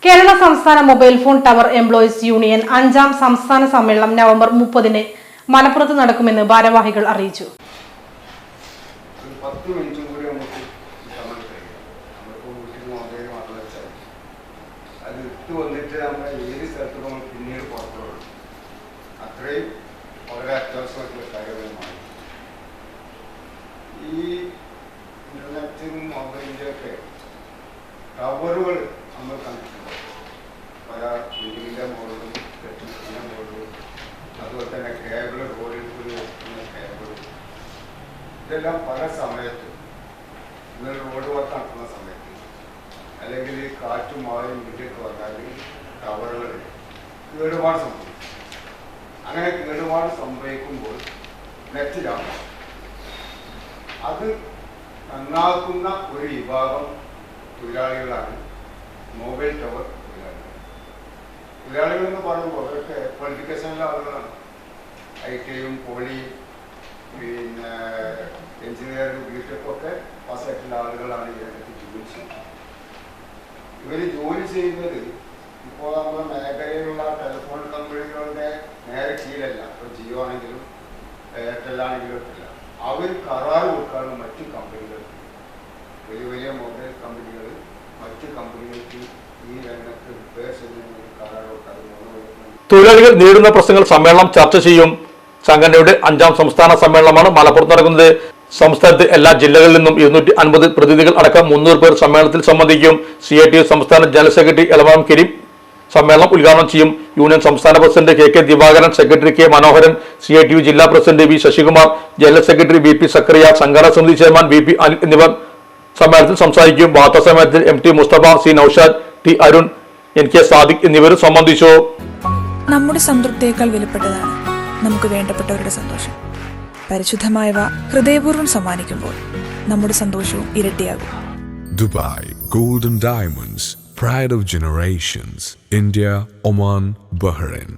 കേരള സംസ്ഥാന mobile phone tower employees union 5ാം സംസ്ഥാന സമ്മേളനം നവംബർ 30-ന് മലപ്പുറത്ത് നടക്കുമെന്ന് ഭാരവാഹികൾ അറിയിച്ചു. ടവറുകൾ നമ്മൾ കണ്ടിട്ടുണ്ട്. പല വീടിൻ്റെ മുകളിലും കെട്ടിടത്തിൻ്റെ മുകളിലും അതുപോലെ തന്നെ കേബിൾ റോഡിൽ കൂടി കേബിൾ ഇതെല്ലാം പല സമയത്ത് ഇന്നലെ റോഡ് വർക്ക് നടത്തുന്ന സമയത്ത് അല്ലെങ്കിൽ കാറ്റും മഴയും വീട്ടിലേക്ക് വന്നാൽ ടവറുകൾ കേടുപാട് സംഭവിക്കും. അങ്ങനെ കേടുപാട് സംഭവിക്കുമ്പോൾ നെറ്റിലാണ് അത് നന്നാക്കുന്ന ഒരു വിഭാഗം തൊഴിലാളികളാണ് മൊബൈൽ ടവർ തൊഴിലാളികൾ. തൊഴിലാളികൾ എന്ന് പറയുമ്പോൾ അവരൊക്കെ ക്വാളിഫിക്കേഷനുള്ള ആളുകളാണ്. ITയും പോളിയും പിന്നെ എഞ്ചിനീയറിംഗ് ബിടെക്കൊക്കെ പാസ്സായിട്ടുള്ള ആളുകളാണ് ഇതിനകത്ത് ജോലി ചെയ്യുന്നത്. ഇവർ ജോലി ചെയ്യുന്നത് ഇപ്പോൾ നമ്മുടെ മേഖലയിലുള്ള ടെലിഫോൺ കമ്പനികളുടെ നേരെ കീഴിലല്ല. ഇപ്പോൾ ജിയോ ആണെങ്കിലും എയർടെൽ ആണെങ്കിലും ഒക്കെ അവർ കരാർ കൊടുക്കാനും മറ്റു കമ്പനികൾക്ക് വലിയ വലിയ മൊബൈൽ കമ്പനികൾ മറ്റു കമ്പനികൾക്ക് ഈ രംഗത്ത് റിപ്പയർ ചെയ്യുന്ന കരാർ കൊടുക്കാതെ. തൊഴിലാളികൾ നേരിടുന്ന പ്രശ്നങ്ങൾ സമ്മേളനം ചർച്ച ചെയ്യും. സംഘടനയുടെ 5ാം സംസ്ഥാന സമ്മേളനമാണ് മലപ്പുറത്ത് നടക്കുന്നത്. സംസ്ഥാനത്ത് എല്ലാ ജില്ലകളിൽ നിന്നും 250 പ്രതിനിധികൾ അടക്കം 300 പേർ സമ്മേളനത്തിൽ സംബന്ധിക്കും. CITU സംസ്ഥാന ജനറൽ സെക്രട്ടറി എളവാം കരീം സമ്മേളനം ഉദ്ഘാടനം ചെയ്യും. യൂണിയൻ സംസ്ഥാന president KK Divakaran, secretary K Manoharan, CITU ജില്ലാ president V Sasikumar, general secretary BP Zacharia, സംഘാടക സമിതി ചെയർമാൻ BP അനിൽ എന്നിവർ സമ്മേളനത്തിൽ സംസാരിക്കും. വാർത്താ സമ്മേളനത്തിൽ MT Mustafa, C Naushad, T Arun, NK Sadiq എന്നിവരും സംബന്ധിച്ചു. നമ്മുടെ സംതൃപ്തിയേക്കാൾ വിലപ്പെട്ടതാണ് നമുക്ക് വേണ്ടപ്പെട്ടവരുടെ സന്തോഷം. പരിശുദ്ധമായവ ഹൃദയപൂർവ്വം സമ്മാനിക്കുമ്പോൾ നമ്മുടെ സന്തോഷവും ഇരട്ടിയാകും. Dubai Golden Diamonds, Pride of Generations, India, Oman, Bahrain.